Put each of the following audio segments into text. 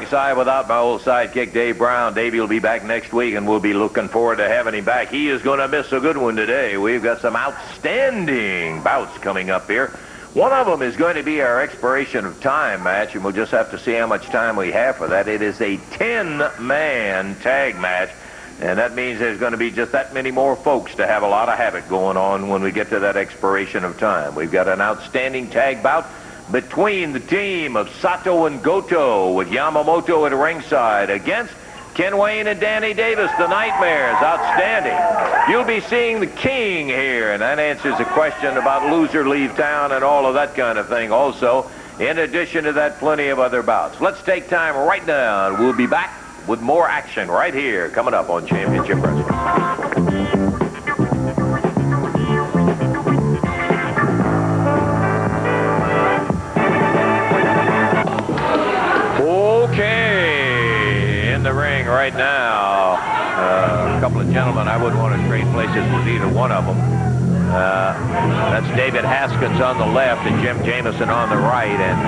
ringside without my old sidekick, Dave Brown. Davey will be back next week, and we'll be looking forward to having him back. He is going to miss a good one today. We've got some outstanding bouts coming up here. One of them is going to be our expiration of time match, and we'll just have to see how much time we have for that. It is a 10-man tag match, and that means there's going to be just that many more folks to have a lot of havoc going on when we get to that expiration of time. We've got an outstanding tag bout between the team of Sato and Goto with Yamamoto at ringside against Ken Wayne and Danny Davis, the Nightmares. Outstanding. You'll be seeing the King here, and that answers a question about loser leave town and all of that kind of thing also. In addition to that, plenty of other bouts. Let's take time right now, and we'll be back with more action right here coming up on Championship Wrestling. Right now, a couple of gentlemen I wouldn't want to trade places with either one of them. That's David Haskins on the left and Jim Jamison on the right. And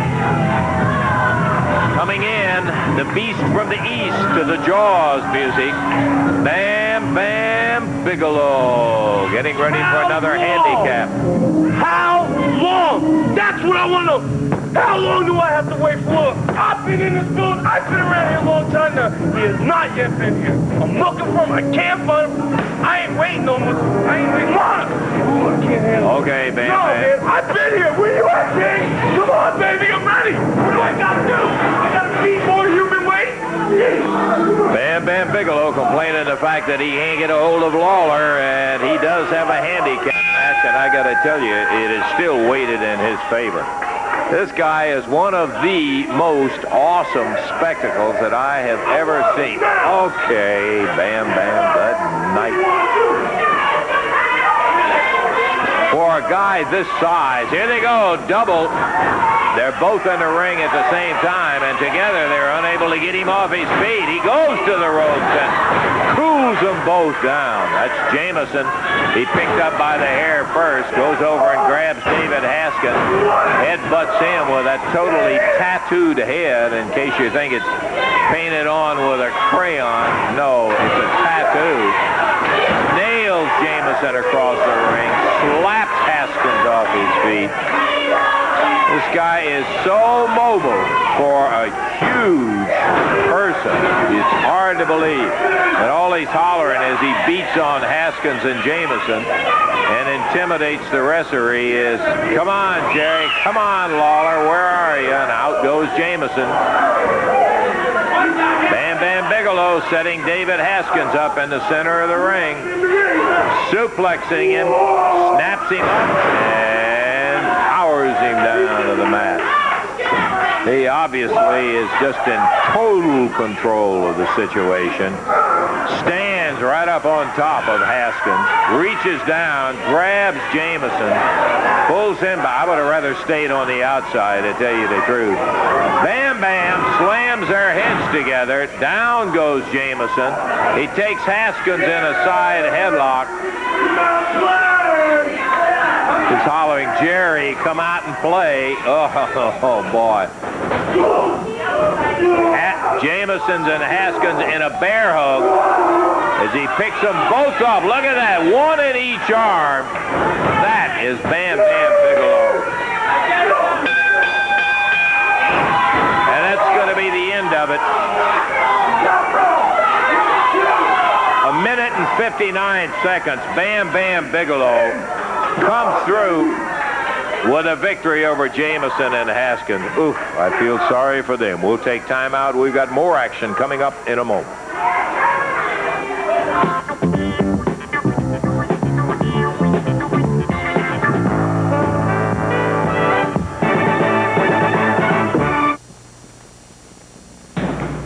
coming in, the beast from the east to the Jaws music, Bam Bam Bigelow, getting ready for another handicap. How long? That's what I want to know. How long do I have to wait for? I've been in this building. I've been around here a long time now. He has not yet been here. I'm looking for him. I can't find him. I ain't waiting no more. I ain't waiting. Come on. Ooh, I can't handle it. Okay, Bam No, Bam. man. I've been here. Where you at, King? Come on, baby. I'm ready. What do I got to do? I got to beat more human weight? Bam Bam Bigelow complaining the fact that he can't get a hold of Lawler, and he does have a handicap match, and I got to tell you, it is still weighted in his favor. This guy is one of the most awesome spectacles that I have ever seen. Okay, Bam Bam, good night. For a guy this size, here they go, double. They're both in the ring at the same time, and together they're unable to get him off his feet. He goes to the ropes and cools them both down. That's Jamison. He picked up by the hair first, goes over and grabs David Haskins, headbutts him with that totally tattooed head, in case you think it's painted on with a crayon. No, it's a tattoo. Nails Jamison across the ring, slaps Haskins off his feet. This guy is so mobile for a huge person. It's hard to believe. And all he's hollering is he beats on Haskins and Jamison and intimidates the referee is, come on, Jerry, come on, Lawler, where are you? And out goes Jamison. Bam Bam Bigelow setting David Haskins up in the center of the ring. Suplexing him, snaps him up, and powers him down to the mat. He obviously is just in total control of the situation. Stands right up on top of Haskins, reaches down, grabs Jamison, pulls him back. I would have rather stayed on the outside, to tell you the truth. Bam Bam slams their heads together. Down goes Jamison. He takes Haskins in a side headlock. He's hollering, Jerry, come out and play. Oh boy. Jamison's and Haskins in a bear hug as he picks them both up. Look at that, one in each arm. That is Bam Bam Bigelow. And that's going to be the end of it. A minute and 59 seconds. Bam Bam Bigelow comes through with a victory over Jamison and Haskins. Oof, I feel sorry for them. We'll take time out. We've got more action coming up in a moment.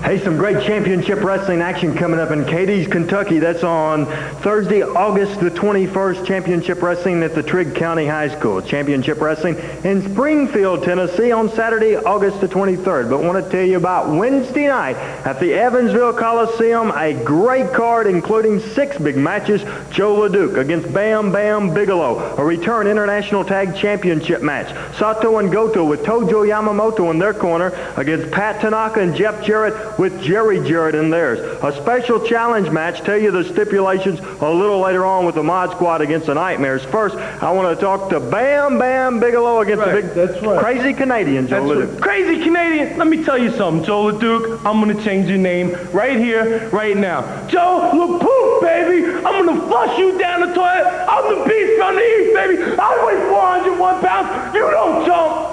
Hey, some great championship wrestling action coming up in Cadiz, Kentucky. That's on Thursday, August the 21st. Championship wrestling at the Trigg County High School. Championship wrestling in Springfield, Tennessee on Saturday, August the 23rd. But I want to tell you about Wednesday night at the Evansville Coliseum. A great card including 6 big matches. Joe LeDuc against Bam Bam Bigelow. A return international tag championship match. Sato and Goto with Tojo Yamamoto in their corner against Pat Tanaka and Jeff Jarrett with Jerry Jarrett in theirs. A special challenge match. Tell you the stipulations a little later on with the Mod Squad against the Nightmares. First, I want to talk to Bam Bam Bigelow against the big crazy Canadian Joe LeDuc. Crazy Canadian? Let me tell you something, Joe LeDuc. I'm going to change your name right here, right now. Joe LePoof, baby. I'm going to flush you down the toilet. I'm the beast from the east, baby. I weigh 401 pounds. You don't jump.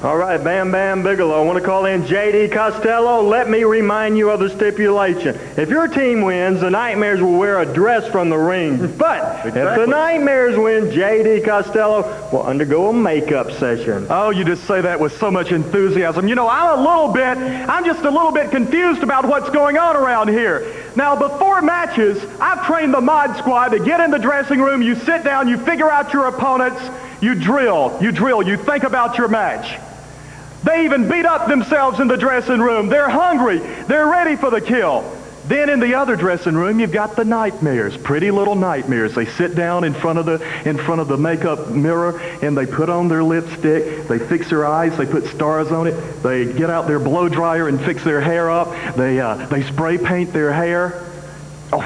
All right, Bam Bam Bigelow. I want to call in J.D. Costello. Let me remind you of the stipulation. If your team wins, the Nightmares will wear a dress from the ring. But if the Nightmares win, J.D. Costello will undergo a makeup session. Oh, you just say that with so much enthusiasm. You know, I'm just a little bit confused about what's going on around here. Now, before matches, I've trained the Mod Squad to get in the dressing room, you sit down, you figure out your opponents, you drill, you think about your match. They even beat up themselves in the dressing room. They're hungry. They're ready for the kill. Then in the other dressing room, you've got the Nightmares, pretty little Nightmares. They sit down in front of the makeup mirror and they put on their lipstick. They fix their eyes. They put stars on it. They get out their blow dryer and fix their hair up. They spray paint their hair.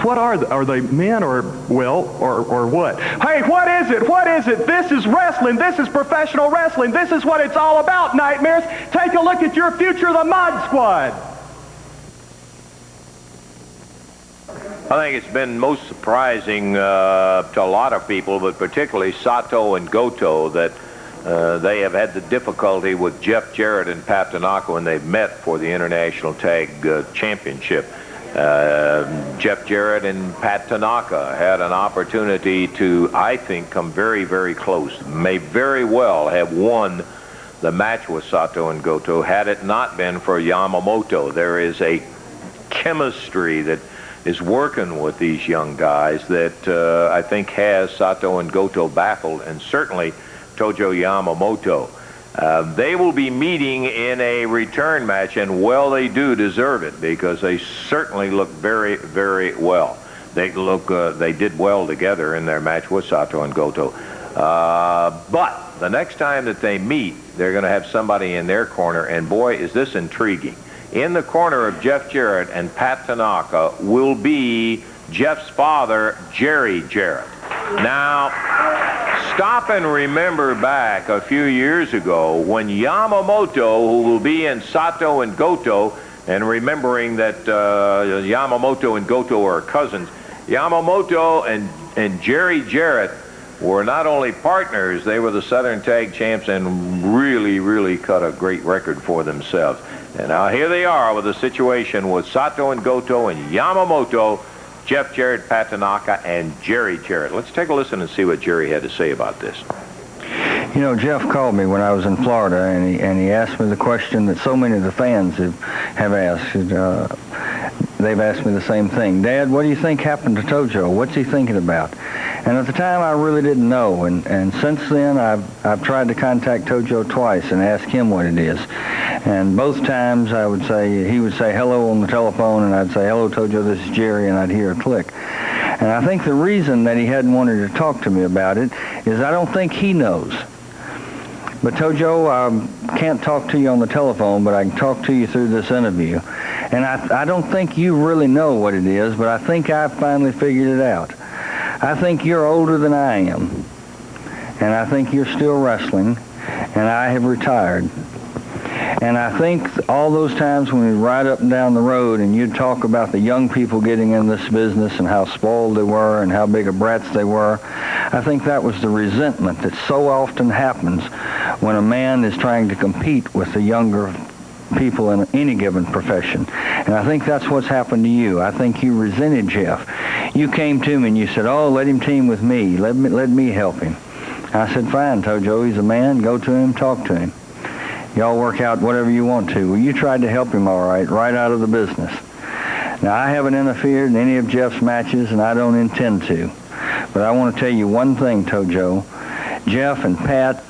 What are they? Are they men or what? Hey, what is it? What is it? This is wrestling. This is professional wrestling. This is what it's all about, Nightmares. Take a look at your future, the Mod Squad. I think it's been most surprising to a lot of people, but particularly Sato and Goto, that they have had the difficulty with Jeff Jarrett and Pat Tanaka when they've met for the International Tag Championship. Jeff Jarrett and Pat Tanaka had an opportunity to, I think, come very, very close. May very well have won the match with Sato and Goto had it not been for Yamamoto. There is a chemistry that is working with these young guys that I think has Sato and Goto baffled, and certainly Tojo Yamamoto. They will be meeting in a return match, and well, they do deserve it because they certainly look very, very well. They did well together in their match with Sato and Goto. But the next time that they meet, they're going to have somebody in their corner, and boy, is this intriguing. In the corner of Jeff Jarrett and Pat Tanaka will be Jeff's father, Jerry Jarrett. Now, stop and remember back a few years ago when Yamamoto, who will be in Sato and Goto, and remembering that Yamamoto and Goto are cousins, Yamamoto and Jerry Jarrett were not only partners, they were the Southern Tag Champs and really, really cut a great record for themselves. And now here they are with a situation with Sato and Goto and Yamamoto, Jeff Jarrett, Pat Tanaka, and Jerry Jarrett. Let's take a listen and see what Jerry had to say about this. You know, Jeff called me when I was in Florida, and he asked me the question that so many of the fans have asked. They've asked me the same thing. Dad, what do you think happened to Tojo? What's he thinking about? And at the time, I really didn't know. And since then, I've tried to contact Tojo twice and ask him what it is. And both times, he would say hello on the telephone, and I'd say, hello, Tojo, this is Jerry, and I'd hear a click. And I think the reason that he hadn't wanted to talk to me about it is I don't think he knows. But Tojo, I can't talk to you on the telephone, but I can talk to you through this interview. And I don't think you really know what it is, but I think I've finally figured it out. I think you're older than I am, and I think you're still wrestling, and I have retired. And I think all those times when we ride up and down the road and you'd talk about the young people getting in this business and how spoiled they were and how big of brats they were, I think that was the resentment that so often happens when a man is trying to compete with the younger people in any given profession. And I think that's what's happened to you. I think you resented Jeff. You came to me and you said, oh, let him team with me. Let me help him. I said, fine, Tojo, he's a man. Go to him, talk to him. Y'all work out whatever you want to. Well, you tried to help him all right out of the business. Now, I haven't interfered in any of Jeff's matches, and I don't intend to. But I want to tell you one thing, Tojo. Jeff and Pat,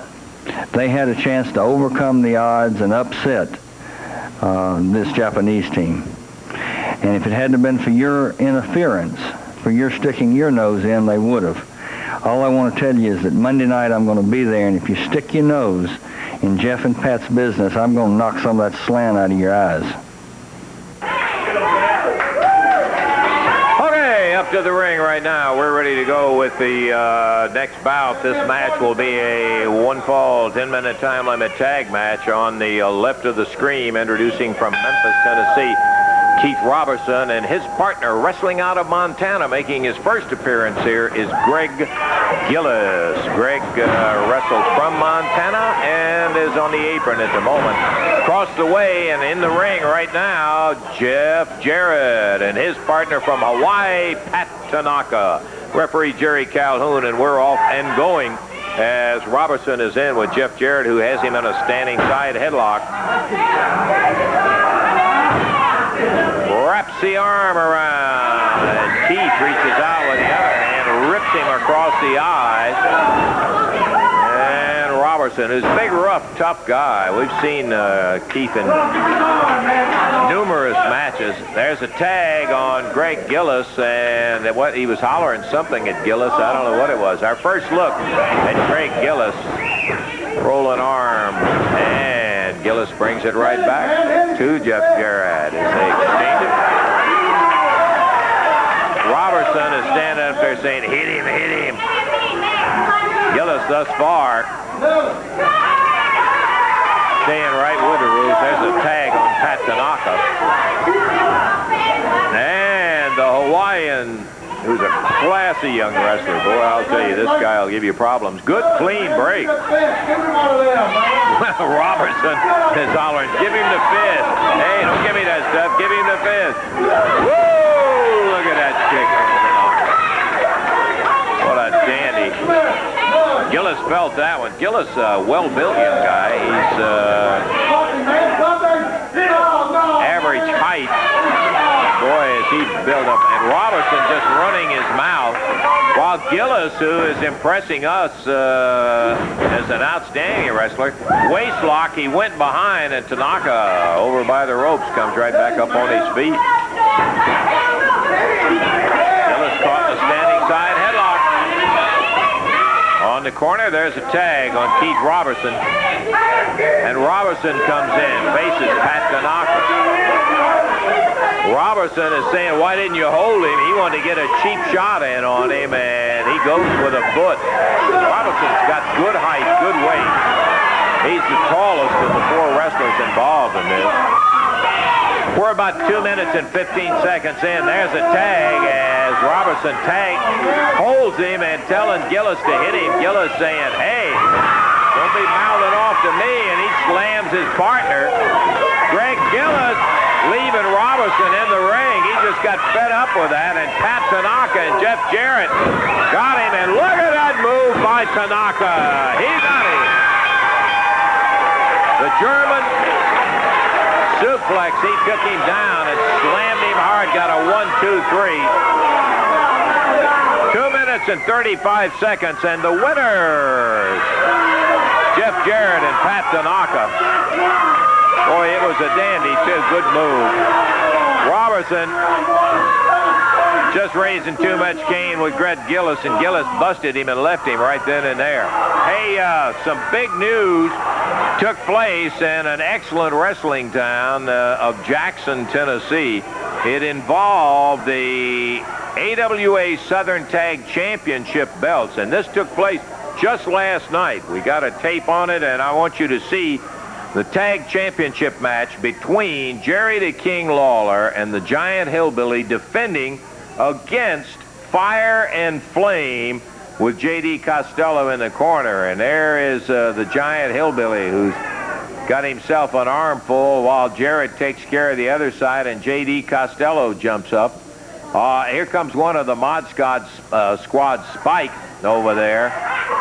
they had a chance to overcome the odds and upset this Japanese team. And if it hadn't been for your interference, for your sticking your nose in, they would have. All I want to tell you is that Monday night I'm going to be there, and if you stick your nose in Jeff and Pat's business, I'm going to knock some of that slant out of your eyes. Okay, up to the ring right now. We're ready to go with the next bout. This match will be a one-fall, 10-minute time limit tag match on the left of the screen. Introducing from Memphis, Tennessee, Keith Robertson, and his partner wrestling out of Montana, making his first appearance here, is Greg Gillis. Greg wrestles from Montana and is on the apron at the moment. Across the way and in the ring right now, Jeff Jarrett and his partner from Hawaii, Pat Tanaka. Referee Jerry Calhoun, and we're off and going as Robertson is in with Jeff Jarrett, who has him in a standing side headlock. Wraps the arm around, and Keith reaches out with the other hand, rips him across the eyes. And Robertson, who's a big, rough, tough guy. We've seen Keith in numerous matches. There's a tag on Greg Gillis, and what he was hollering something at Gillis. I don't know what it was. Our first look at Greg Gillis. Rolling arm, and Gillis brings it right back to Jeff Jarrett as they exchange it. Robertson is standing up there saying, hit him, hit him. Gillis thus far staying right with the rules. There's a tag on Pat Tanaka. And the Hawaiian, who's a classy young wrestler. Boy, I'll tell you, this guy will give you problems. Good, clean break. Robertson is hollering, give him the fist. Hey, don't give me that stuff. Give him the fist. Woo! Look at that kick. What a dandy. Gillis felt that one. Gillis, well-built young guy. He's average height. Boy, is he built up. And Robertson just running his mouth, while Gillis, who is impressing us as an outstanding wrestler, waist lock, he went behind, and Tanaka, over by the ropes, comes right back up on his feet. Gillis caught the standing side headlock. On the corner, there's a tag on Keith Robertson. And Robertson comes in, faces Pat Tanaka. Robertson is saying, why didn't you hold him? He wanted to get a cheap shot in on him, and he goes with a foot. Robertson's got good height, good weight. He's the tallest of the four wrestlers involved in this. We're about 2 minutes and 15 seconds in. There's a tag as Robertson holds him and telling Gillis to hit him. Gillis saying, hey, don't be mouthing off to me, and he slams his partner. Greg Gillis leaving Robertson in the ring. He just got fed up with that, and Pat Tanaka and Jeff Jarrett got him, and look at that move by Tanaka. He got him. The German suplex, he took him down and slammed him hard, got a 1, 2, 3. 2 minutes and 35 seconds, and the winners, Jeff Jarrett and Pat Tanaka. Boy, it was a dandy, too. Good move. Robertson just raising too much cane with Greg Gillis, and Gillis busted him and left him right then and there. Hey, some big news took place in an excellent wrestling town of Jackson, Tennessee. It involved the AWA Southern Tag Championship belts, and this took place just last night. We got a tape on it, and I want you to see the tag championship match between Jerry the King Lawler and the Giant Hillbilly, defending against Fire and Flame with J.D. Costello in the corner. And there is the Giant Hillbilly, who's got himself an armful while Jarrett takes care of the other side, and J.D. Costello jumps up. Here comes one of the Mod Squad, Spike over there.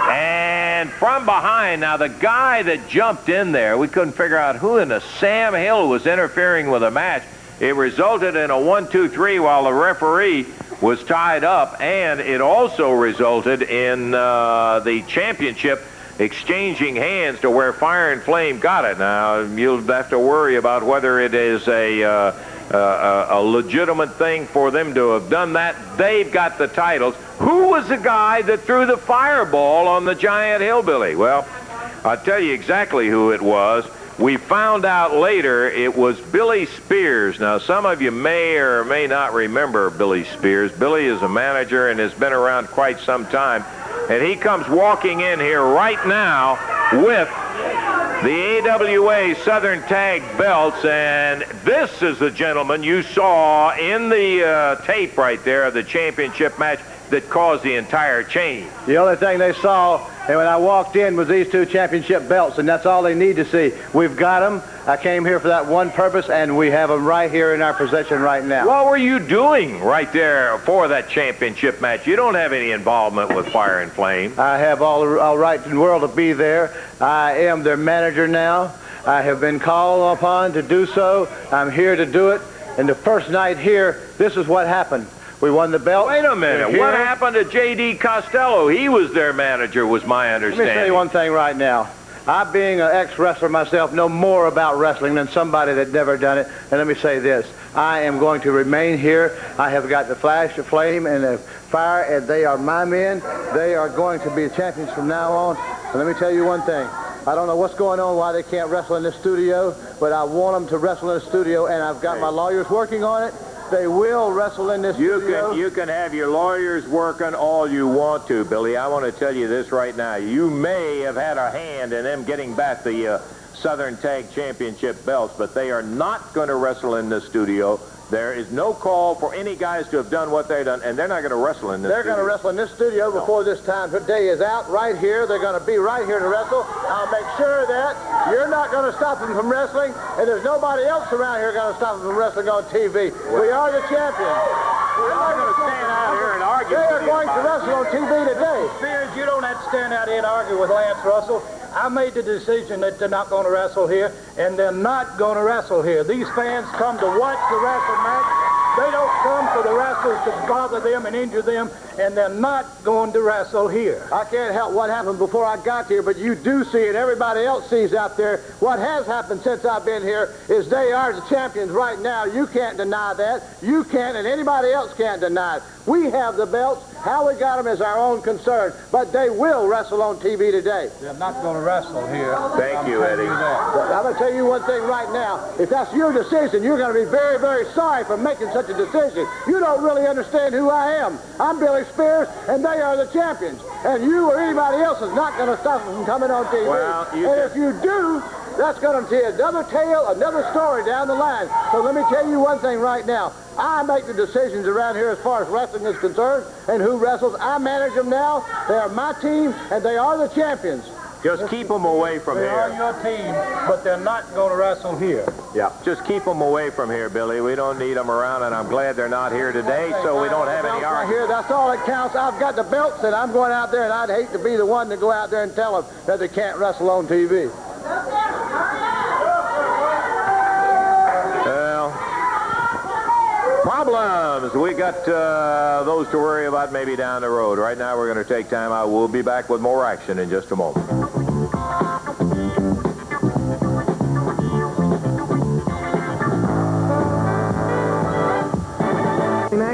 And from behind, now the guy that jumped in there, we couldn't figure out who in the Sam Hill was interfering with the match. It resulted in a 1-2-3 while the referee was tied up, and it also resulted in the championship exchanging hands to where Fire and Flame got it. Now, you'll have to worry about whether it is a legitimate thing for them to have done that. They've got the titles. Who was the guy that threw the fireball on the Giant Hillbilly? Well, I'll tell you exactly who it was. We found out later it was Billy Spears. Now, some of you may or may not remember Billy Spears. Billy is a manager and has been around quite some time. And he comes walking in here right now with the AWA Southern Tag belts. And this is the gentleman you saw in the tape right there of the championship match that caused the entire change. The only thing they saw and when I walked in was these two championship belts, and that's all they need to see. We've got them. I came here for that one purpose, and we have them right here in our possession right now. What were you doing right there for that championship match? You don't have any involvement with Fire and Flame. I have all right in the world to be there. I am their manager now. I have been called upon to do so. I'm here to do it. And the first night here, this is what happened. We won the belt. Wait a minute. What happened to J.D. Costello? He was their manager, was my understanding. Let me tell you one thing right now. I, being an ex-wrestler myself, know more about wrestling than somebody that never done it. And let me say this. I am going to remain here. I have got the Flash, the Flame, and the Fire, and they are my men. They are going to be champions from now on. And let me tell you one thing. I don't know what's going on, why they can't wrestle in this studio, but I want them to wrestle in the studio, and I've got my lawyers working on it. They will wrestle in this studio. You can have your lawyers working all you want to, Billy. I want to tell you this right now. You may have had a hand in them getting back the Southern Tag Championship belts, but they are not going to wrestle in this studio. There is no call for any guys to have done what they've done, and they're not going to wrestle in this studio. They're going to wrestle in this studio before this time. Today is out right here. They're going to be right here to wrestle. I'll make sure that you're not going to stop them from wrestling, and there's nobody else around here going to stop them from wrestling on TV. We are the champions. We're not going to stand out here and argue. They are going to wrestle on TV today. Spears, you don't have to stand out here and argue with Lance Russell. I made the decision that they're not going to wrestle here, and they're not going to wrestle here. These fans come to watch the wrestling match. They don't come for the wrestlers to bother them and injure them, and they're not going to wrestle here. I can't help what happened before I got here, but you do see it. Everybody else sees out there. What has happened since I've been here is they are the champions right now. You can't deny that. You can't, and anybody else can't deny it. We have the belts. How we got them is our own concern, but they will wrestle on TV today. They're not going to wrestle here. Thank you, Eddie. I'm going to tell you one thing right now. If that's your decision, you're going to be very, very sorry for making such a decision. You don't really understand who I am. I'm Billy Spears, and they are the champions. And you or anybody else is not going to stop them from coming on TV. Well, and if you do, that's going to be another tale, another story down the line. So let me tell you one thing right now. I make the decisions around here as far as wrestling is concerned and who wrestles. I manage them now. They are my team, and they are the champions. Just keep them away from They here. are your team, but they're not going to wrestle here. Yeah. Just keep them away from here, Billy. We don't need them around, and I'm glad they're not here today, so we don't have any Right argument. here, that's all that counts. I've got the belts, and I'm going out there, and I'd hate to be the one to go out there and tell them that they can't wrestle on TV. Well, problems. We got those to worry about maybe down the road. Right now, we're going to take time out. We'll be back with more action in just a moment.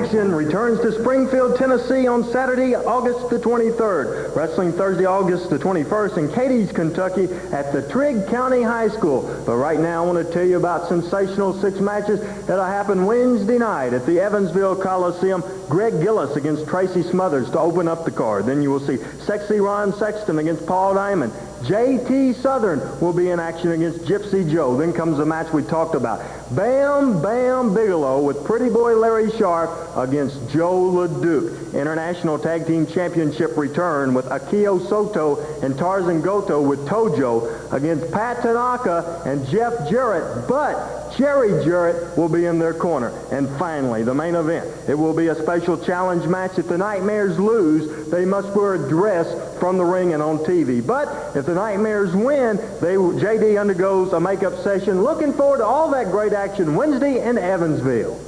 Action returns to Springfield, Tennessee on Saturday, August the 23rd. Wrestling Thursday, August the 21st in Cadiz, Kentucky at the Trigg County High School. But right now I want to tell you about sensational 6 matches that'll happen Wednesday night at the Evansville Coliseum. Greg Gillis against Tracy Smothers to open up the card. Then you will see Sexy Ron Sexton against Paul Diamond. J.T. Southern will be in action against Gypsy Joe. Then comes the match we talked about. Bam Bam Bigelow with Pretty Boy Larry Sharp against Joe LeDuc. International Tag Team Championship return with Akio Soto and Tarzan Goto with Tojo against Pat Tanaka and Jeff Jarrett. But Jerry Jarrett will be in their corner. And finally, the main event. It will be a special challenge match. If the Nightmares lose, they must wear a dress from the ring and on TV. But if the Nightmares win, JD undergoes a makeup session. Looking forward to all that great action Wednesday in Evansville.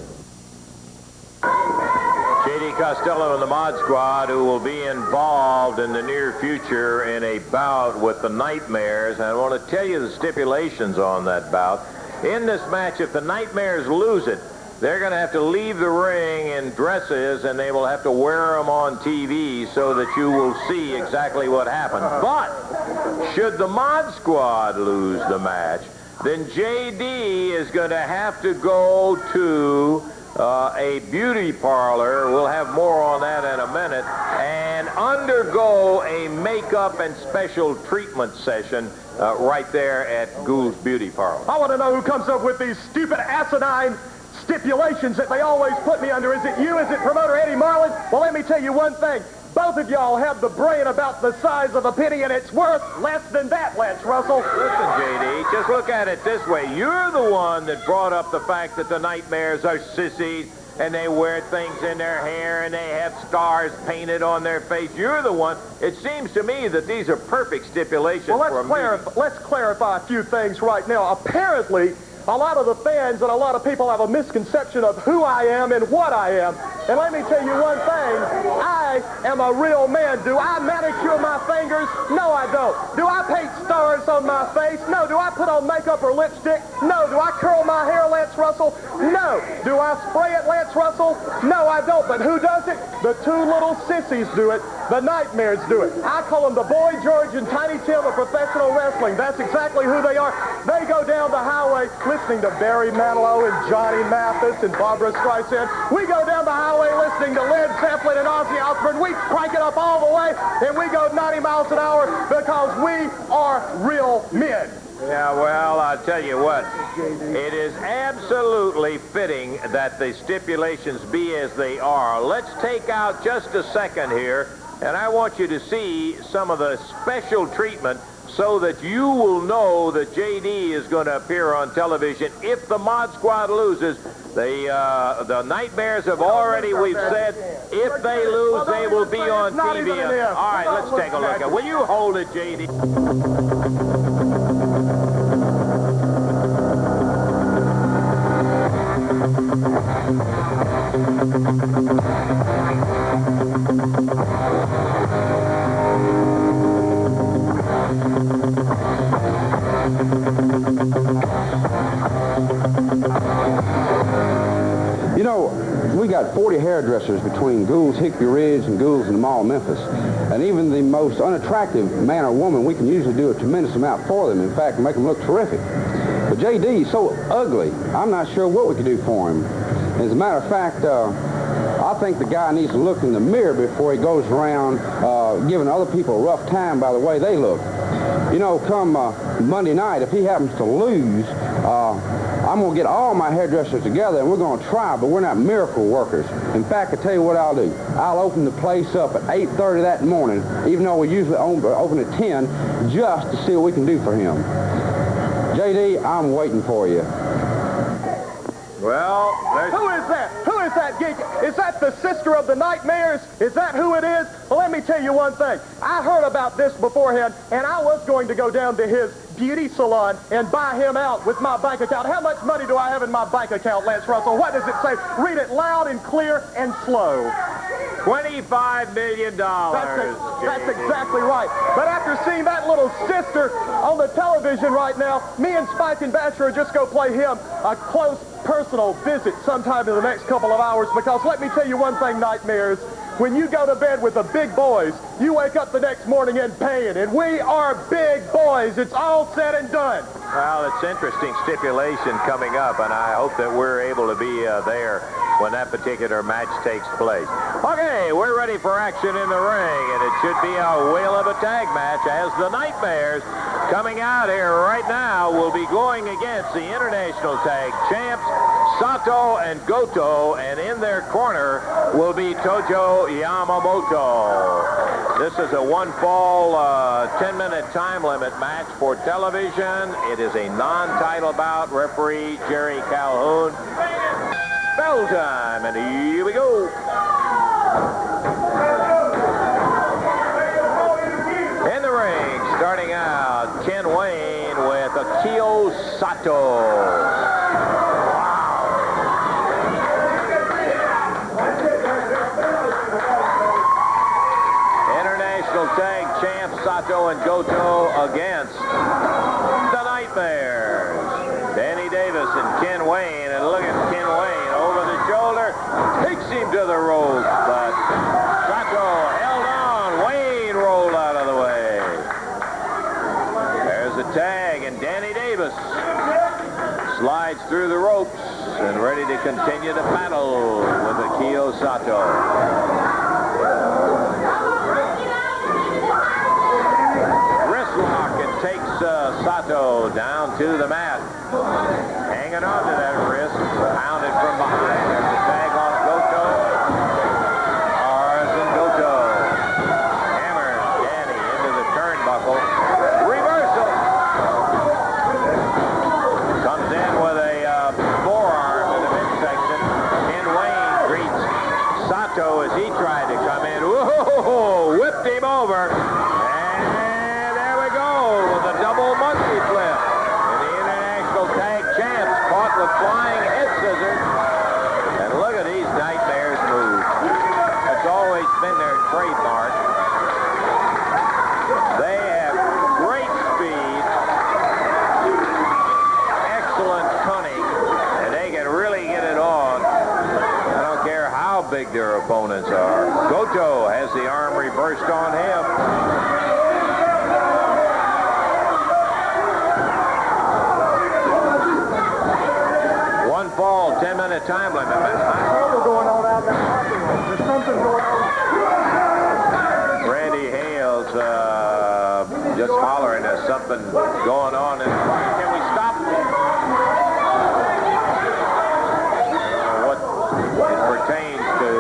J.D. Costello and the Mod Squad, who will be involved in the near future in a bout with the Nightmares. And I want to tell you the stipulations on that bout. In this match, if the Nightmares lose it, they're going to have to leave the ring in dresses, and they will have to wear them on TV so that you will see exactly what happened. But should the Mod Squad lose the match, then J.D. is going to have to go to a beauty parlor, we'll have more on that in a minute, and undergo a makeup and special treatment session right there at Gould's Beauty Parlor. I want to know who comes up with these stupid asinine stipulations that they always put me under. Is it you? Is it promoter Eddie Marlin? Well, let me tell you one thing. Both of y'all have the brain about the size of a penny, and it's worth less than that, Lance Russell. Listen, J.D., just look at it this way. You're the one that brought up the fact that the Nightmares are sissies, and they wear things in their hair, and they have stars painted on their face. You're the one. It seems to me that these are perfect stipulations for a meeting. Let's clarify a few things right now. Apparently, a lot of the fans and a lot of people have a misconception of who I am and what I am. And let me tell you one thing. I am a real man. Do I manicure my fingers? No, I don't. Do I paint stars on my face? No. Do I put on makeup or lipstick? No. Do I curl my hair, Lance Russell? No. Do I spray it, Lance Russell? No, I don't. But who does it? The two little sissies do it. The Nightmares do it. I call them the Boy George and Tiny Tim of professional wrestling. That's exactly who they are. They go down the highway listening to Barry Manilow and Johnny Mathis and Barbara Streisand. We go down the highway listening to Led Zeppelin and Ozzy Osbourne. We crank it up all the way, and we go 90 miles an hour because we are real men. Yeah, well, I'll tell you what. It is absolutely fitting that the stipulations be as they are. Let's take out just a second here, and I want you to see some of the special treatment so that you will know that J.D. is going to appear on television if the Mod Squad loses. The Nightmares have already, we've said, if they lose, they will be on TV. All right, let's take a look at it. Will you hold it, J.D.? You know, we got 40 hairdressers between Gould's Hickory Ridge and Gould's in the Mall of Memphis. And even the most unattractive man or woman, we can usually do a tremendous amount for them. In fact, make them look terrific. But J.D. is so ugly, I'm not sure what we could do for him. As a matter of fact, I think the guy needs to look in the mirror before he goes around giving other people a rough time by the way they look. You know, come Monday night, if he happens to lose, I'm going to get all my hairdressers together and we're going to try, but we're not miracle workers. In fact, I tell you what I'll do. I'll open the place up at 8:30 that morning, even though we usually open at 10, just to see what we can do for him. J.D., I'm waiting for you. Well, Who is that? Who is that geek? Is that the sister of the Nightmares? Is that who it is? Well, let me tell you one thing. I heard about this beforehand, and I was going to go down to his beauty salon and buy him out with my bank account. How much money do I have in my bank account, Lance Russell? What does it say? Read it loud and clear and slow. $25 million. That's exactly right. But after seeing that little sister on the television right now, me and Spike and Basher are just going to play him a close personal visit sometime in the next couple of hours, because let me tell you one thing, Nightmares. When you go to bed with the big boys, you wake up the next morning in pain, and we are big boys. It's all said and done. Well, it's interesting stipulation coming up, and I hope that we're able to be there when that particular match takes place. Okay, we're ready for action in the ring, and it should be a whale of a tag match as the Nightmares Coming out here right now will be going against the international tag champs, Sato and Goto, and in their corner will be Tojo Yamamoto. This is a one-fall, 10-minute time limit match for television. It is a non-title bout. Referee Jerry Calhoun. Bell time, and here we go. In the ring, starting out, Ken Wayne with Akio Sato. International tag champs Sato and Goto against the Nightmares. Danny Davis and Ken Wayne, and look at Ken Wayne over the shoulder, takes him to the ropes, but Sato held on. Wayne rolled out of the way. There's the tag, and Danny Davis slides through the ropes and ready to continue the battle with Akio Sato. Wristlock and takes Sato down to the mat. Hanging on to that wrist, pounded from behind. There's the tag on Goto. Tarzan Goto hammers Danny into the turnbuckle. Reversal. Comes in with a forearm to the midsection. Ken Wayne greets Sato as he tried to come in. Whoa! Whipped him over. And there we go with a double monkey flip. And the international tag champs caught with flying head scissors. And look at these Nightmares move. That's always been their trademark. They have great speed, excellent cunning, and they can really get it on. I don't care how big their opponents are. Goto has the arm reversed on him. One fall, 10-minute time limit. There's trouble going on out in that parking lot. There's something going on. Randy Hales just hollering there's something going on. And can we stop? What it pertains to.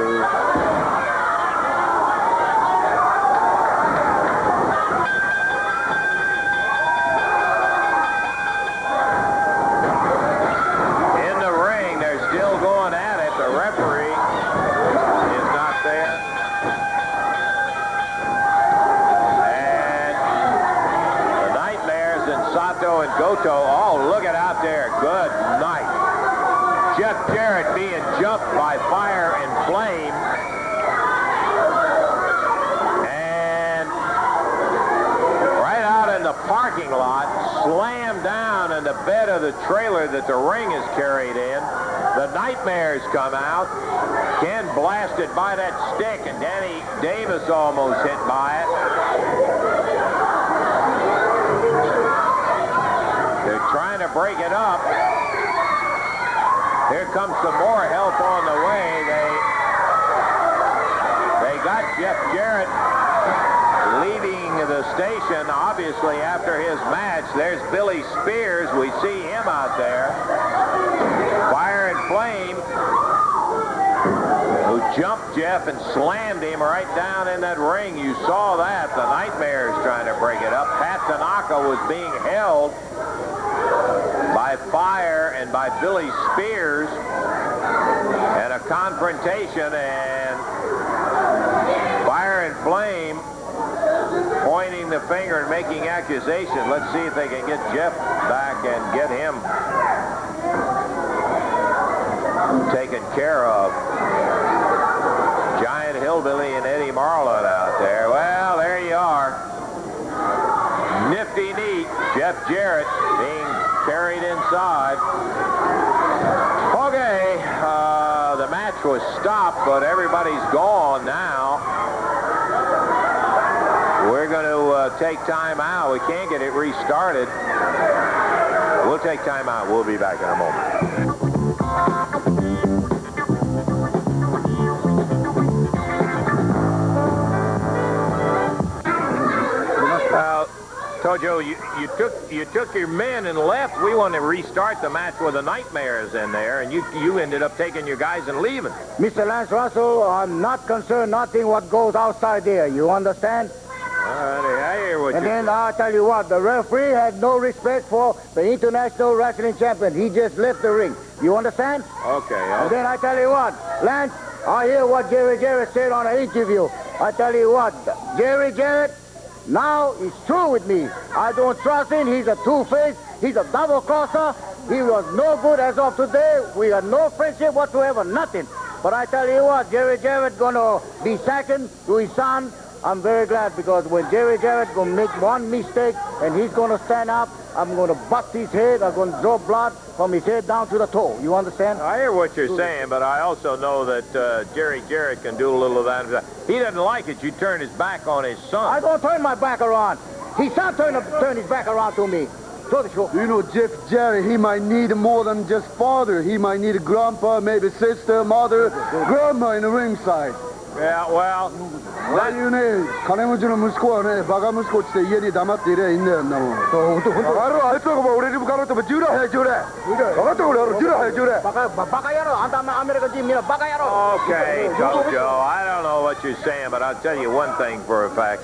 In the ring, they're still going at it. The referee is not there. And the Nightmares and Sato and Goto, oh, look at out there. Good night. Jeff Jarrett being jumped by Fire and Flame. And right out in the parking lot, slammed down in the bed of the trailer that the ring is carried in. The Nightmares come out. Ken blasted by that stick, and Danny Davis almost hit by it. They're trying to break it up. Here comes some more help on the way. They got Jeff Jarrett leaving the station, obviously, after his match. There's Billy Spears. We see him out there. Fire and Flame, who jumped Jeff and slammed him right down in that ring. You saw that. The Nightmares trying to break it up. Pat Tanaka was being held by Fire and by Billy Spears, and a confrontation, and Fire and Flame pointing the finger and making accusation. Let's see if they can get Jeff back and get him taken care of. Giant Hillbilly and Eddie Marlin out there. Well, there you are. Nifty neat. Jeff Jarrett being carried inside. Okay, the match was stopped, but everybody's gone now. We're going to take time out. We can't get it restarted. We'll take time out. We'll be back in a moment. Joe, you took your men and left. We wanted to restart the match with the Nightmares in there, and you ended up taking your guys and leaving. Mr. Lance Russell, I'm not concerned nothing what goes outside there. You understand? I hear what And then I'll tell you what, the referee had no respect for the international wrestling champion. He just left the ring. You understand? Okay. And then I tell you what, Lance, I hear what Jerry Jarrett said on an interview. I tell you what, Jerry Jarrett, now he's through with me. I don't trust him. He's a two-faced. He's a double-crosser. He was no good as of today. We got no friendship whatsoever, nothing. But I tell you what, Jerry Jarrett gonna be second to his son. I'm very glad because when Jerry Jarrett gonna make one mistake and he's gonna stand up, I'm gonna bust his head. I'm gonna draw blood from his head down to the toe. You understand? I hear what you're saying, but I also know that Jerry Jarrett can do a little of that. He doesn't like it. You turn his back on his son. I don't turn my back around. His son turn his back around to me. So the show. You know, Jeff Jarrett, he might need more than just father. He might need a grandpa, maybe sister, mother, grandma in the ringside. Yeah, well, 아유네 가네무주는 무스코네 바가 무스코치 예리 담았대 이래 있네 나무 바가로 알토가 뭐 우리 집 가로 또 주라 해 주래 바가도 그래 주라 해 주래 바가야로 안다면 아메리칸 팀이라 바가야로. Okay, Joe, I don't know what you're saying, but I'll tell you one thing for a fact.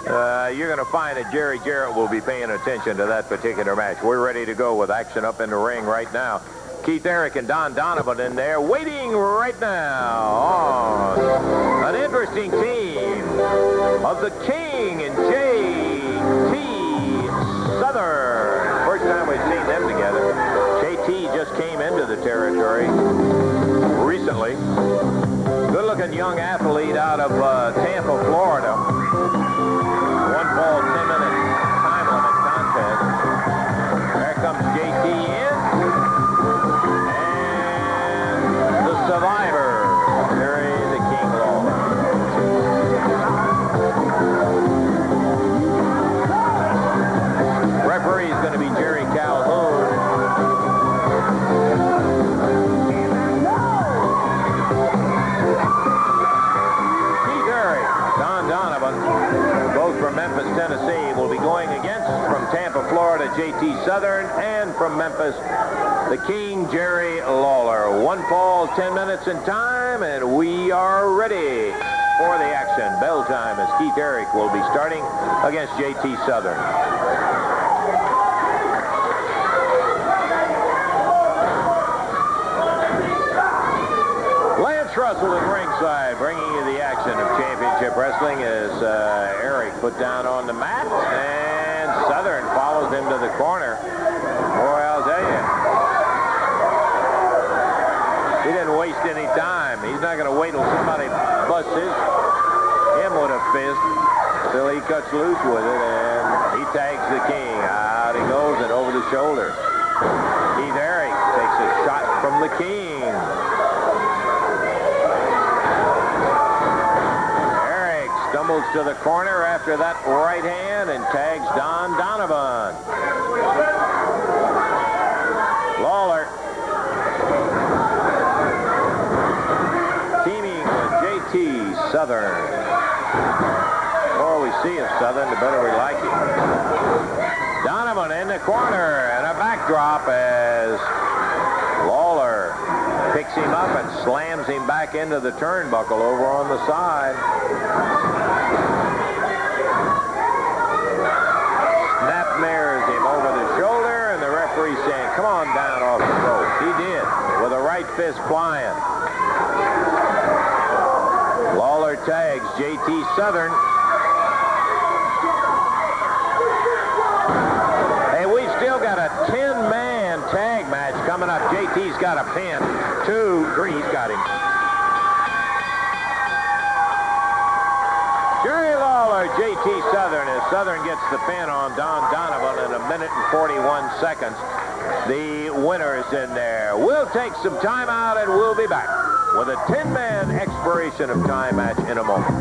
You're going to find that Jerry Jarrett will be paying attention to that particular match. We're ready to go with action up in the ring right now. Keith Eric and Don Donovan in there waiting right now on an interesting team of the King and J.T. Southern. First time we've seen them together. J.T. just came into the territory recently. Good-looking young athlete out of Tampa, Florida. 1 fall, 10-minute time limit contest. There comes J.T. in. Survivor, Jerry the King Lawler. Referee is going to be Jerry Calhoun. Keith Eric, Don Donovan, both from Memphis, Tennessee, will be going against, from Tampa, Florida, J.T. Southern, and from Memphis, the King, Jerry Lawler. 1 fall, 10 minutes in time, and we are ready for the action. Bell time as Keith Eric will be starting against J.T. Southern. Lance Russell at ringside, bringing you the action of championship wrestling as Eric put down on the mat, and Southern follows him to the corner. Boy, I'll tell you. He didn't waste any time. He's not going to wait till somebody busts him with a fist till he cuts loose with it, and he tags the King. Out he goes and over the shoulder. Keith Eric takes a shot from the King. Eric stumbles to the corner after that right hand and tags Don Donovan. Lawler teaming with J.T. Southern. The more we see of Southern, the better we like him. Donovan in the corner and a backdrop as Lawler picks him up and slams him back into the turnbuckle over on the side. Snap mirrors him over the shoulder, and the referee saying, come on down off the rope. He did, with a right fist flying. Lawler tags J.T. Southern. Hey, we've still got a 10-man tag match coming up. J.T.'s got a pin. 2, 3, he's got him. Jerry Lawler, J.T. Southern, as Southern gets the pin on Don Donovan in 1 minute and 41 seconds. The winner's in there. We'll take some time out and we'll be back with a 10-man expiration of time match in a moment.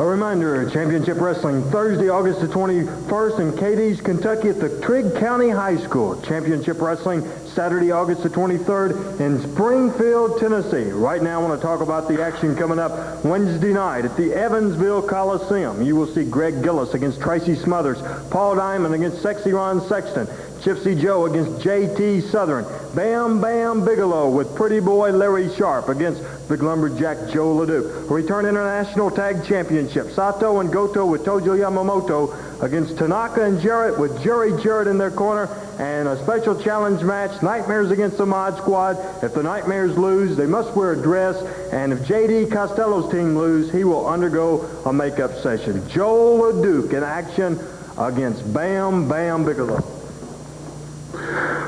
A reminder, Championship Wrestling, Thursday, August the 21st in Cadiz, Kentucky at the Trigg County High School. Championship Wrestling, Saturday, August the 23rd in Springfield, Tennessee. Right now, I want to talk about the action coming up Wednesday night at the Evansville Coliseum. You will see Greg Gillis against Tracy Smothers, Paul Diamond against Sexy Ron Sexton, Gypsy Joe against J.T. Southern, Bam Bam Bigelow with Pretty Boy Larry Sharp against Big Lumberjack Joe LeDuc. A return international tag championship, Sato and Goto with Tojo Yamamoto against Tanaka and Jarrett with Jerry Jarrett in their corner, and a special challenge match, Nightmares against the Mod Squad. If the Nightmares lose, they must wear a dress, and if J.D. Costello's team lose, he will undergo a makeup session. Joe LeDuc in action against Bam Bam Bigelow.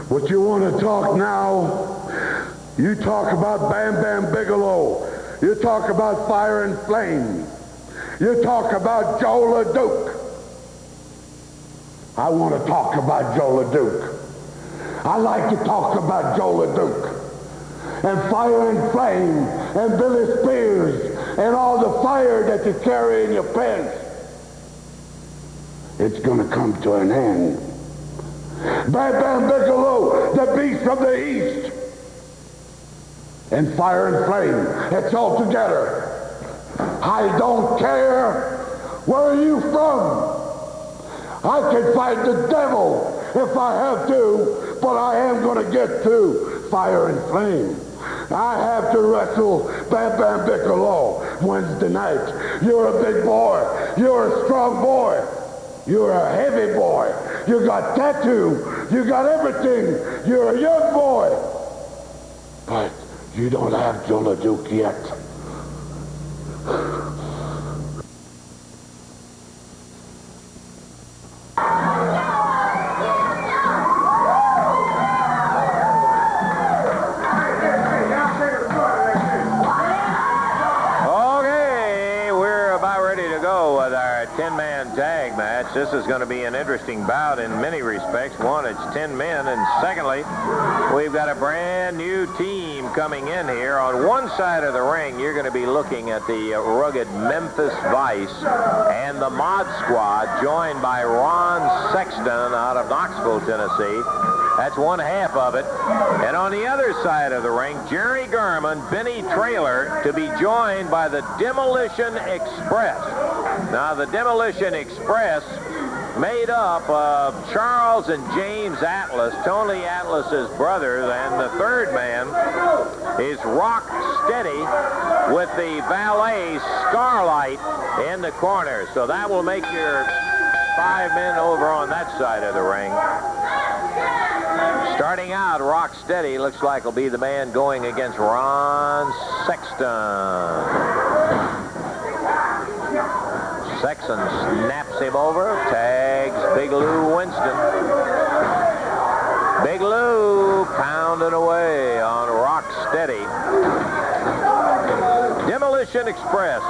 What you want to talk now, you talk about Bam Bam Bigelow. You talk about Fire and Flame. You talk about Joe LeDuc. I want to talk about Joe LeDuc. I like to talk about Joe LeDuc and Fire and Flame and Billy Spears and all the fire that you carry in your pants. It's going to come to an end. Bam Bam Bigelow, the beast from the east. And Fire and Flame, it's all together. I don't care where you from. I can fight the devil if I have to, but I am going to get to Fire and Flame. I have to wrestle Bam Bam Bigelow Wednesday night. You're a big boy. You're a strong boy. You're a heavy boy. You got tattoo. You got everything. You're a young boy. But you don't have Joe LeDuc yet. This is going to be an interesting bout in many respects. One, it's 10 men, and secondly, we've got a brand new team coming in here. On one side of the ring, you're going to be looking at the rugged Memphis Vice and the Mod Squad, joined by Ron Sexton out of Knoxville, Tennessee. That's one half of it. And on the other side of the ring, Jerry Garman, Benny Traylor, to be joined by the Demolition Express. Now, the Demolition Express, made up of Charles and James Atlas, Tony Atlas's brothers, and the third man is Rock Steady with the valet Starlight in the corner. So that will make your 5 men over on that side of the ring. Starting out, Rock Steady looks like he'll be the man going against Ron Sexton. Sexton snaps him over, tags Big Lou Winston. Big Lou pounding away on Rock Steady. Demolition Express,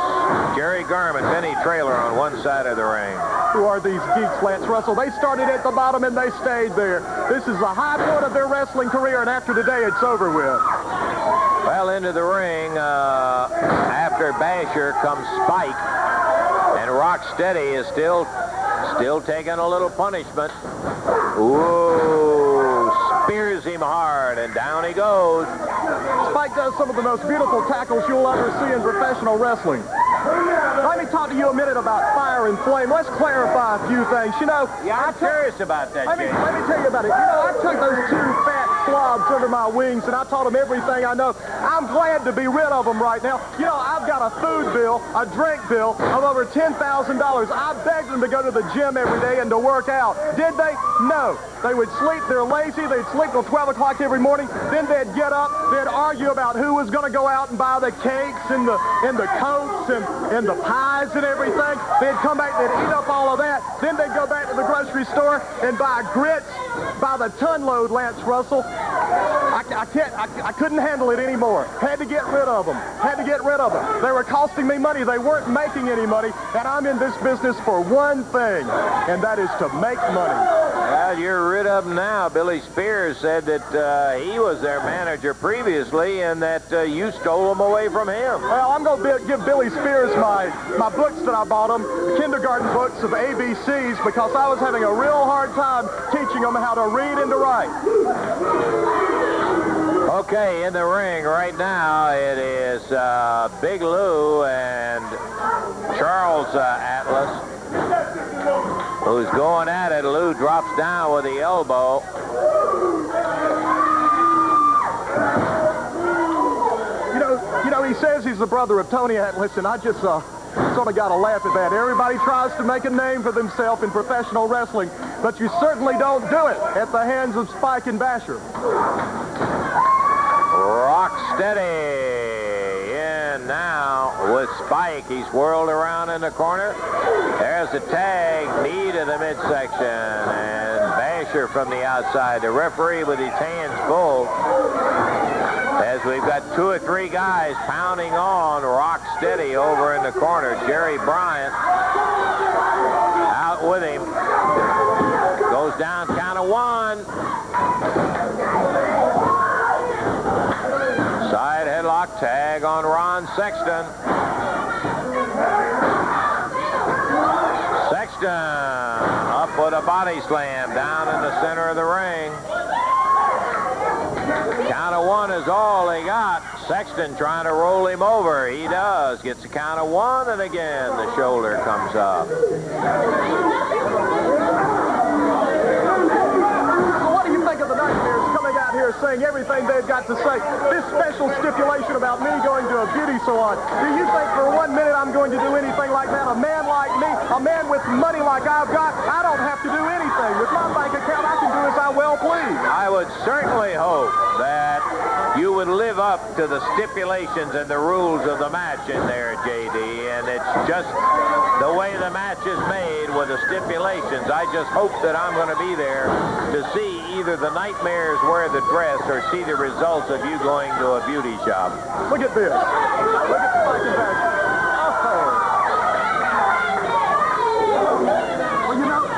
Jerry Garman, Benny Traylor on one side of the ring. Who are these geeks, Lance Russell? They started at the bottom and they stayed there. This is the high point of their wrestling career, and after today, it's over with. Well, into the ring, after Basher comes Spike. And Rocksteady is still taking a little punishment. Ooh, spears him hard, and down he goes. Spike does some of the most beautiful tackles you'll ever see in professional wrestling. Let me talk to you a minute about Fire and Flame. Let's clarify a few things. You know, yeah, I'm curious about that, Let me tell you about it. You know, I took those two fat slobs under my wings, and I taught them everything I know. I'm glad to be rid of them right now. You know, I've got a food bill, a drink bill of over $10,000. I begged them to go to the gym every day and to work out. Did they? No. They would sleep. They're lazy. They'd sleep till 12 o'clock every morning. Then they'd get up. They'd argue about who was going to go out and buy the cakes and the coats and the pies and everything. They'd come back. They'd eat up all of that. Then they'd go back to the grocery store and buy grits by the ton load, Lance Russell. I couldn't handle it anymore. Had to get rid of them. They were costing me money. They weren't making any money. And I'm in this business for one thing, and that is to make money. Well, you're rid of them now. Billy Spears said that he was their manager previously and that you stole them away from him. Well, I'm going to give Billy Spears my books that I bought him, kindergarten books of ABCs, because I was having a real hard time teaching them how to read and to write. Okay, in the ring right now, it is Big Lou and Charles Atlas, who's going at it. Lou drops down with the elbow. You know, he says he's the brother of Tony Atlas, and I just sort of got to laugh at that. Everybody tries to make a name for themselves in professional wrestling, but you certainly don't do it at the hands of Spike and Basher. Rocksteady in now with Spike. He's whirled around in the corner. There's the tag, knee to the midsection, and Basher from the outside. The referee with his hands full, as we've got 2 or 3 guys pounding on Rocksteady over in the corner. Jerry Bryant out with him. Goes down, count of 1. Side headlock, tag on Ron Sexton. Sexton up with a body slam down in the center of the ring. Count of 1 is all they got. Sexton trying to roll him over. He does. Gets a count of 1, and again the shoulder comes up. What do you think of the Nightmares coming out here saying everything they've got to say? This special stipulation about me going to a beauty salon. Do you think for 1 minute I'm going to do anything like that? A man like me, a man with money like I've got, I don't have to do anything. With my bank account, I can do as I well please. I would certainly hope that you would live up to the stipulations and the rules of the match in there, J.D., and it's just the way the match is made with the stipulations. I just hope that I'm going to be there to see either the Nightmares wear the dress or see the results of you going to a beauty shop. Look at this. Look at the fucking back.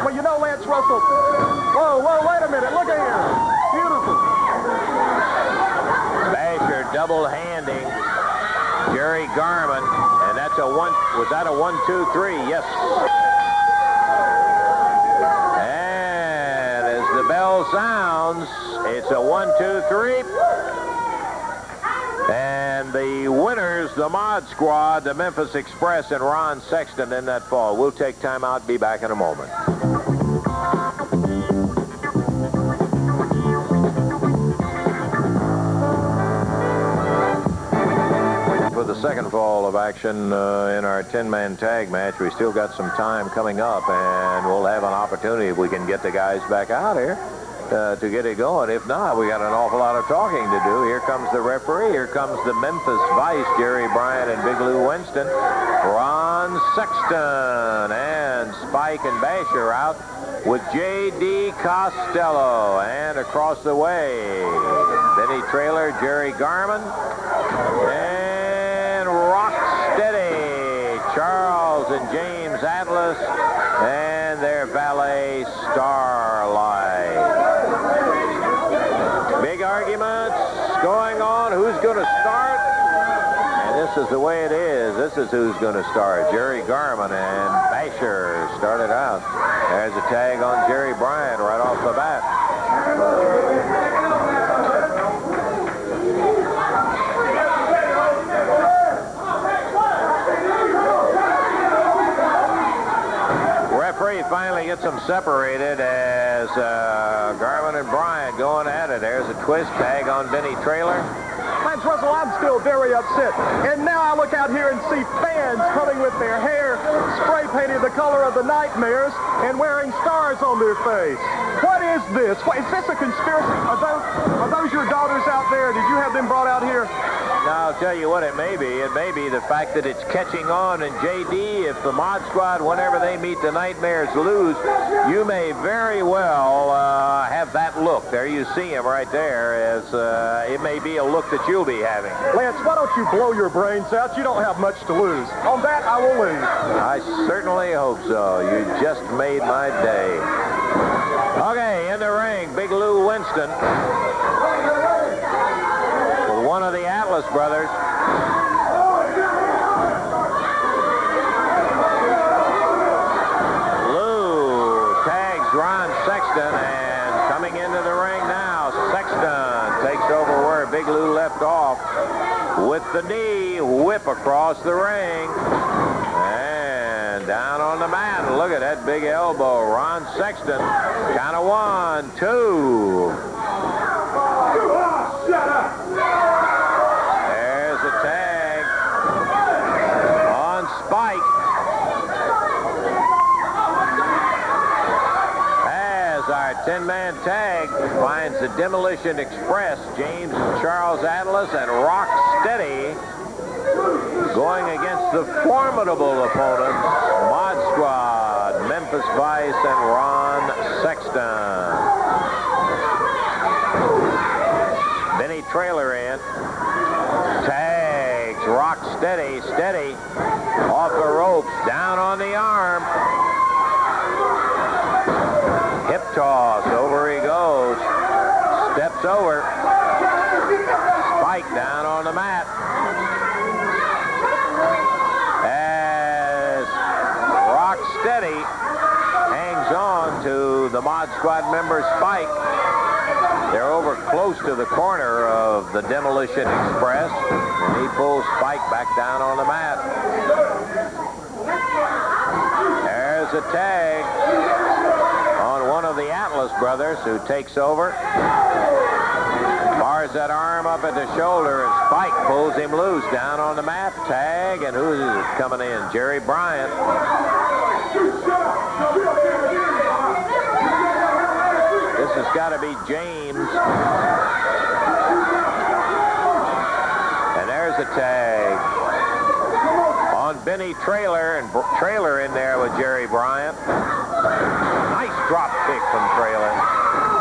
Well, you know, Lance Russell. Whoa, wait a minute. Look at here. Beautiful. Basher double-handing Jerry Garman, and that's a 1. Was that a 1, 2, 3? Yes. And as the bell sounds, it's a 1, 2, 3. And the winners, the Mod Squad, the Memphis Express, and Ron Sexton in that fall. We'll take time out. Be back in a moment. For the second fall of action in our 10-man tag match, we still got some time coming up, and we'll have an opportunity if we can get the guys back out here to get it going. If not, we got an awful lot of talking to do. Here comes the referee. Here comes the Memphis Vice, Jerry Bryant and Big Lou Winston. Ron Sexton and Spike and Basher out with J.D. Costello. And across the way, Benny Traylor, Jerry Garman, and Rocksteady, Charles and James Atlas, and their valet, Starlight. Big arguments going on. Who's going to start? And this is the way it is. This is who's going to start. Jerry Garman and Basher started out. There's a tag on Jerry Bryant right off the bat. Referee finally gets them separated as Garman and Bryant going at it. There's a twist tag on Benny Traylor. Lance Russell, I'm still very upset. And now I look out here and see fans coming with their hair spray painted the color of the Nightmares and wearing stars on their face. What is this? Is this a conspiracy? Are those your daughters out there? Did you have them brought out here? Now, I'll tell you what it may be. It may be the fact that it's catching on, and J.D., if the Mod Squad, whenever they meet the Nightmares, lose, you may very well have that look. There you see him right there, as it may be a look that you'll be having. Lance, why don't you blow your brains out? You don't have much to lose. On that, I will leave. I certainly hope so. You just made my day. Okay, Winston with one of the Atlas brothers. Lou tags Ron Sexton, and coming into the ring now, Sexton takes over where Big Lou left off with the knee whip across the ring. And down on the mat. Look at that big elbow. Ron Sexton. Count of 1, 2. There's a tag on Spike. As our 10-man tag finds the Demolition Express, James and Charles Atlas and Rock Steady, going against the formidable opponents, Mod Squad, Memphis Vice, and Ron Sexton. Benny Trailer in. Tags, Rock Steady, Steady, off the ropes, down on the arm. Hip toss, over he goes. Steps over. Spike down on the mat. Steady hangs on to the Mod Squad member Spike. They're over close to the corner of the Demolition Express, and he pulls Spike back down on the mat. There's a tag on one of the Atlas brothers, who takes over. Bars that arm up at the shoulder, and Spike pulls him loose down on the mat. Tag, and who is it coming in? Jerry Bryant. This has got to be James. And there's a tag on Benny Trailer, and Trailer in there with Jerry Bryant. Nice drop kick from Trailer.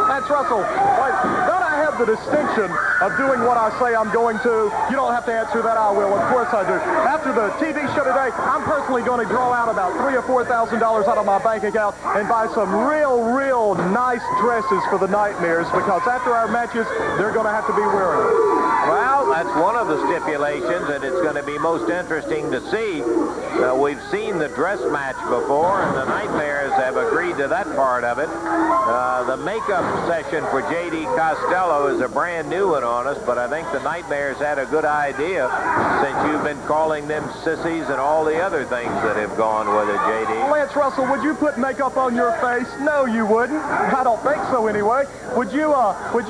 That's Russell. Don't I have the distinction of doing what I say I'm going to? You don't have to answer that. I will. Of course I do. After the TV show today, I'm personally going to draw out about $3,000 or $4,000 out of my bank account and buy some real nice dresses for the Nightmares, because after our matches, they're going to have to be wearing them. Well, that's one of the stipulations, and it's going to be most interesting to see. We've seen the dress match before, and the Nightmares have agreed to that part of it. The makeup session for J.D. Costello is a brand new one on us, but I think the Nightmares had a good idea, since you've been calling them sissies and all the other things that have gone with it, J.D. Lance Russell, would you put makeup on your face? No, you wouldn't. I don't think so anyway. Would you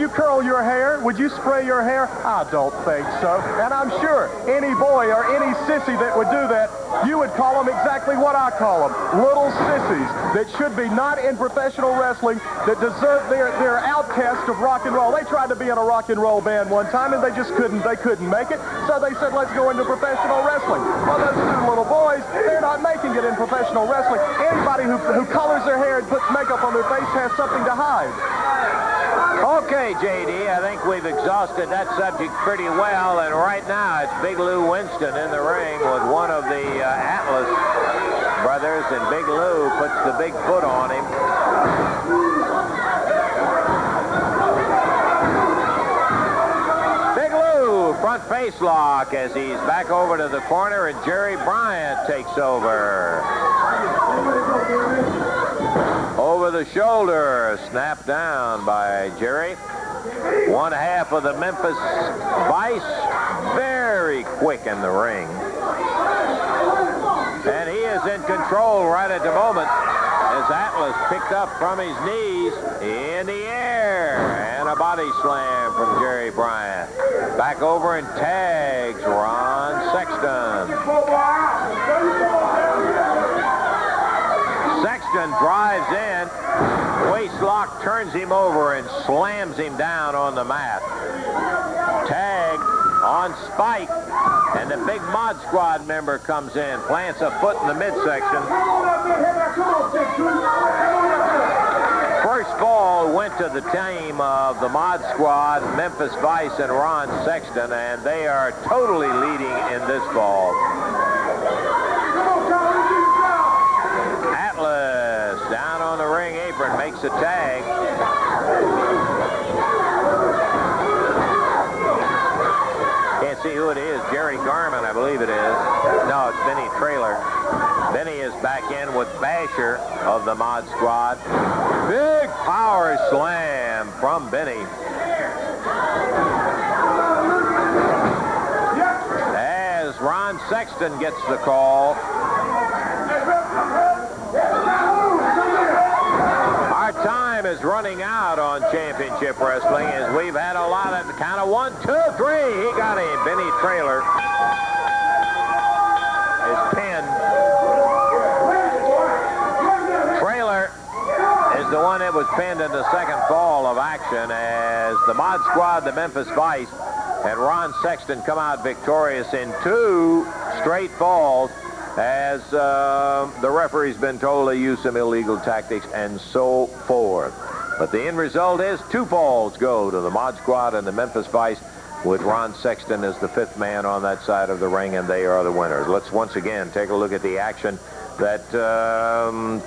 curl your hair? Would you spray your hair? I don't think so. And I'm sure any boy or any sissy that would do that, you would call them exactly what I call them, little sissies that should be not in professional wrestling, that deserve their outcast of rock and roll. They tried to be in a rock and roll band one time, and they just couldn't make it, so they said, let's go into professional wrestling. Well, those two little boys, they're not making it in professional wrestling. Anybody who colors their hair and puts makeup on their face has something to hide. Okay, J.D., I think we've exhausted that subject pretty well, and right now it's Big Lou Winston in the ring with one of the Atlas brothers, and Big Lou puts the big foot on him. Big Lou, front face lock as he's back over to the corner, and Jerry Bryant takes over. Over the shoulder, snapped down by Jerry. One half of the Memphis Vice, very quick in the ring. And he is in control right at the moment as Atlas picked up from his knees in the air. And a body slam from Jerry Bryant. Back over and tags Ron Sexton. Sexton drives in, waist lock, turns him over and slams him down on the mat. Tag on Spike, and the big Mod Squad member comes in, plants a foot in the midsection. First ball went to the team of the Mod Squad, Memphis Vice, and Ron Sexton, and they are totally leading in this ball. Atlas down on the ring apron makes a tag. see who it is. Jerry Garman, I believe it is. No, it's Benny Traylor. Benny is back in with Basher of the Mod Squad. Big power slam from Benny. As Ron Sexton gets the call. Our time is running out on Championship Wrestling as we've had a lot of kind of 1, 2, 3. He got him. Benny Traylor is pinned. Traylor is the one that was pinned in the second fall of action as the Mod Squad, the Memphis Vice, and Ron Sexton come out victorious in 2 straight falls as the referee's been told to use some illegal tactics and so forth. But the end result is 2 falls go to the Mod Squad and the Memphis Vice, with Ron Sexton as the 5th man on that side of the ring, and they are the winners. Let's once again take a look at the action that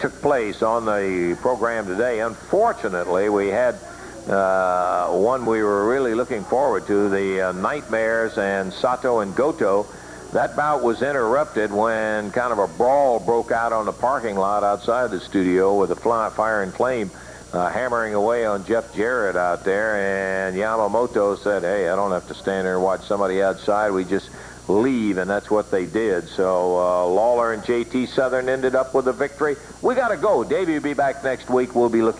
took place on the program today. Unfortunately, we had one we were really looking forward to, the Nightmares and Sato and Goto. That bout was interrupted when kind of a brawl broke out on the parking lot outside the studio with a Fire and Flame hammering away on Jeff Jarrett out there. And Yamamoto said, hey, I don't have to stand there and watch somebody outside. We just leave, and that's what they did. So Lawler and JT Southern ended up with a victory. We got to go. Davey will be back next week. We'll be looking